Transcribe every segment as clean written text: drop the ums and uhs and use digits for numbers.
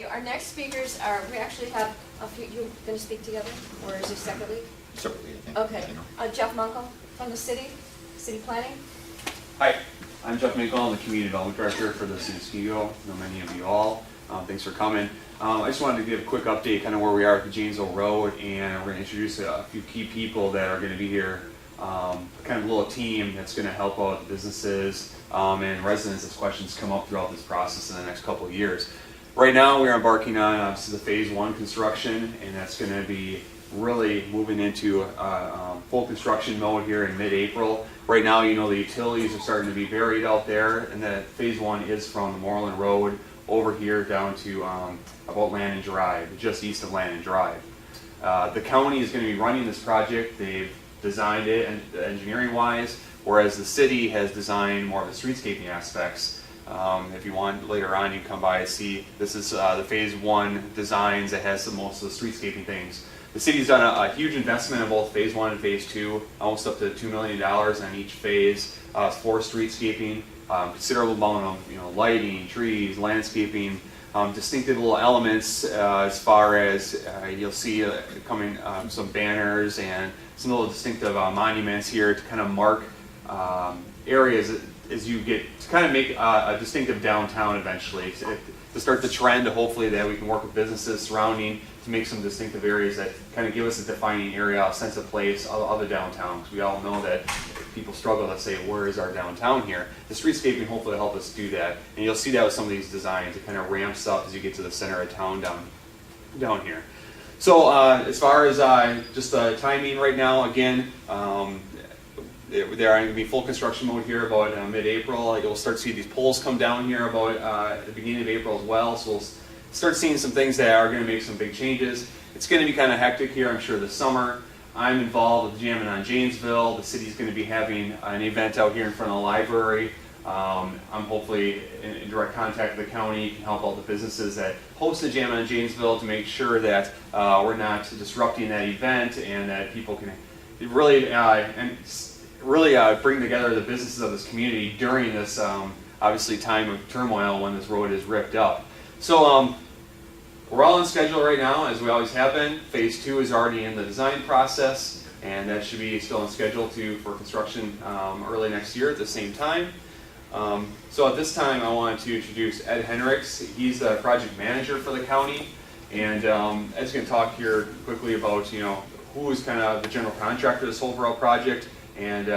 you. Our next speakers are, we actually have a few, you going to speak together, or is it separately? Separately, I think. Okay. You know. Jeff Munkel from the city planning. Hi, I'm Jeff Minkle. I'm the Community Development Director for the City of Muskego. I know many of you all. Thanks for coming. I just wanted to give a quick update kind of where we are at the Janesville Road, and we're going to introduce a few key people that are going to be here. Kind of a little team that's going to help out businesses and residents as questions come up throughout this process in the next couple of years. Right now we are embarking on obviously the phase 1 construction, and that's going to be really moving into full construction mode here in mid-April. Right now, you know, the utilities are starting to be buried out there, and that phase 1 is from the Moreland Road over here down to about Landon Drive, just east of Landon Drive. The county is going to be running this project. They've designed it engineering-wise, whereas the city has designed more of the streetscaping aspects. If you want later on, you can come by and see. This is the phase 1 designs that has most of the streetscaping things. The city's done a huge investment in both phase 1 and phase 2, almost up to $2 million on each phase for streetscaping. Considerable amount of lighting, trees, landscaping, distinctive little elements as far as you'll see coming some banners and some little distinctive monuments here to kind of mark areas as you get to kind of make a distinctive downtown eventually to start the trend. Hopefully that we can work with businesses surrounding to make some distinctive areas that kind of give us a defining area, a sense of place of the downtown. Because we all know that people struggle to say, where is our downtown here? The streetscaping hopefully help us do that. And you'll see that with some of these designs. It kind of ramps up as you get to the center of town down here. So as far as just the timing right now, again, they're going to be full construction mode here about mid-April. You'll start to see these poles come down here about at the beginning of April as well. So we'll start seeing some things that are going to make some big changes. It's going to be kind of hectic here, I'm sure, this summer. I'm involved with Jamming on Janesville. The city's going to be having an event out here in front of the library. I'm hopefully in direct contact with the county, can help all the businesses that host the Jamming on Janesville to make sure that we're not disrupting that event and that people can really bring together the businesses of this community during this obviously time of turmoil when this road is ripped up. So we're all on schedule right now, as we always have been. Phase 2 is already in the design process, and that should be still on schedule for construction early next year at the same time. So at this time, I wanted to introduce Ed Henricks. He's the project manager for the county, and Ed's going to talk here quickly about who is kind of the general contractor of this overall project, and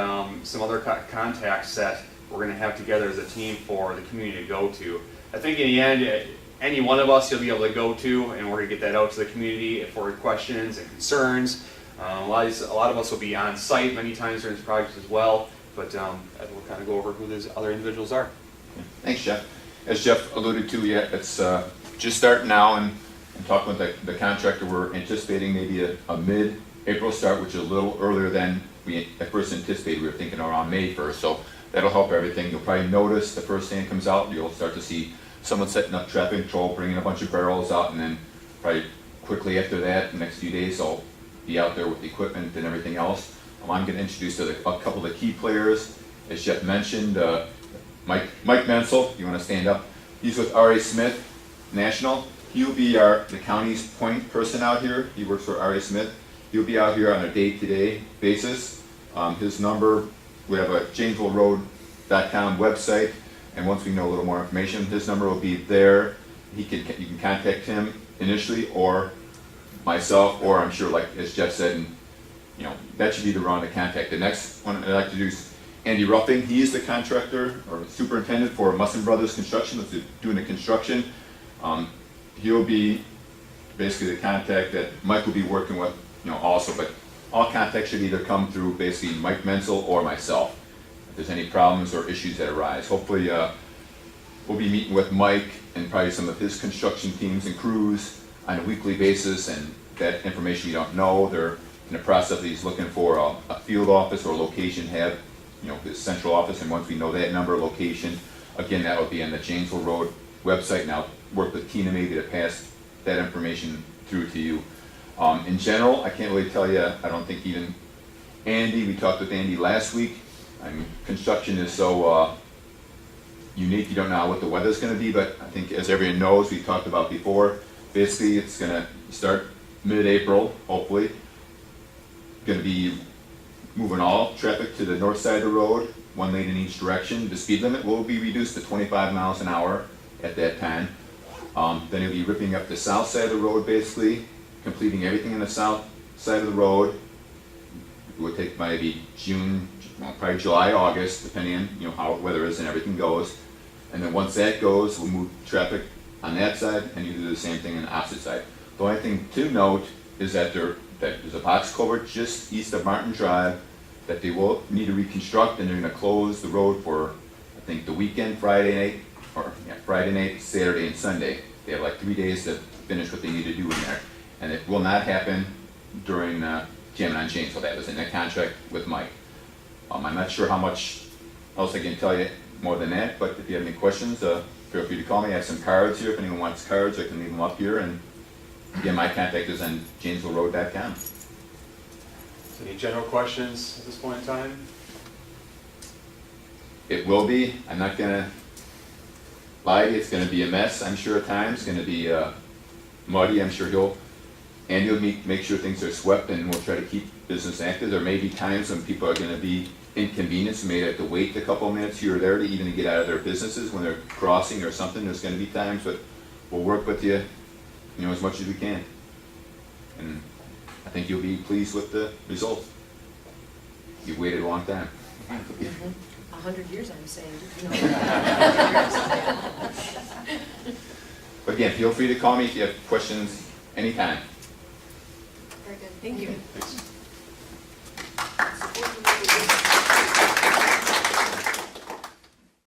some other contacts that we're going to have together as a team for the community to go to. I think in the end, any one of us you'll be able to go to, and we're going to get that out to the community for questions and concerns. A lot of us will be on site many times during this project as well, but we'll kind of go over who those other individuals are. Thanks, Jeff. As Jeff alluded to, it's just starting now, and talking with the contractor, we're anticipating maybe a mid-April start, which is a little earlier than we at first anticipated. We were thinking around May 1st, so that'll help everything. You'll probably notice the first sand comes out, you'll start to see someone setting up traffic control, bringing a bunch of barrels out, and then probably quickly after that, the next few days, I'll be out there with the equipment and everything else. I'm going to introduce a couple of the key players. As Jeff mentioned, Mike Menzel, you want to stand up? He's with R.A. Smith National. He'll be the county's point person out here. He works for R.A. Smith. He'll be out here on a day-to-day basis. His number, we have a JanesvilleRoad.com website, and once we know a little more information, his number will be there. You can contact him initially, or myself, or I'm sure, like as Jeff said, and that should be the round to contact. The next one I'd like to do is Andy Ruffing. He is the contractor or superintendent for Musson Brothers Construction, that's doing the construction. He'll be basically the contact that Mike will be working with, also, but all contacts should either come through basically Mike Menzel or myself if there's any problems or issues that arise. Hopefully we'll be meeting with Mike and probably some of his construction teams and crews on a weekly basis, and that information we don't know. They're in the process of he's looking for a field office or location, have his central office, and once we know that number, location, again, that will be on the Janesville Road website, and I'll work with Tina maybe to pass that information through to you. In general, I can't really tell you, I don't think even Andy, we talked with Andy last week. I mean, construction is so unique. You don't know what the weather's gonna be, but I think as everyone knows, we talked about before, basically it's gonna start mid-April, hopefully. Gonna be moving all traffic to the north side of the road, 1 lane in each direction. The speed limit will be reduced to 25 miles an hour at that time. Then he'll be ripping up the south side of the road, basically, completing everything in the south side of the road. It would take maybe June, probably July, August, depending on how weather is and everything goes. And then once that goes, we'll move traffic on that side, and you do the same thing on the opposite side. The only thing to note is that there's a box culvert just east of Martin Drive that they will need to reconstruct, and they're gonna close the road for, I think, the weekend, Friday night, Saturday, and Sunday. They have like 3 days to finish what they need to do in there. And it will not happen during jamming on Janesville. That was in that contract with Mike. I'm not sure how much else I can tell you more than that, but if you have any questions, feel free to call me. I have some cards here. If anyone wants cards, I can leave them up here. And again, my contact is on janesvilleroad.com. Any general questions at this point in time? It will be. I'm not gonna lie to you. It's gonna be a mess, I'm sure, at times. It's gonna be muddy. I'm sure he'll make sure things are swept, and we'll try to keep business active. There may be times when people are gonna be inconvenienced, may have to wait a couple of minutes here or there to even get out of their businesses when they're crossing or something. There's gonna be times, but we'll work with you, as much as we can. And I think you'll be pleased with the results. You've waited a long time. 100 years, I'm saying. But again, feel free to call me if you have questions anytime. Very good, thank you. Thanks.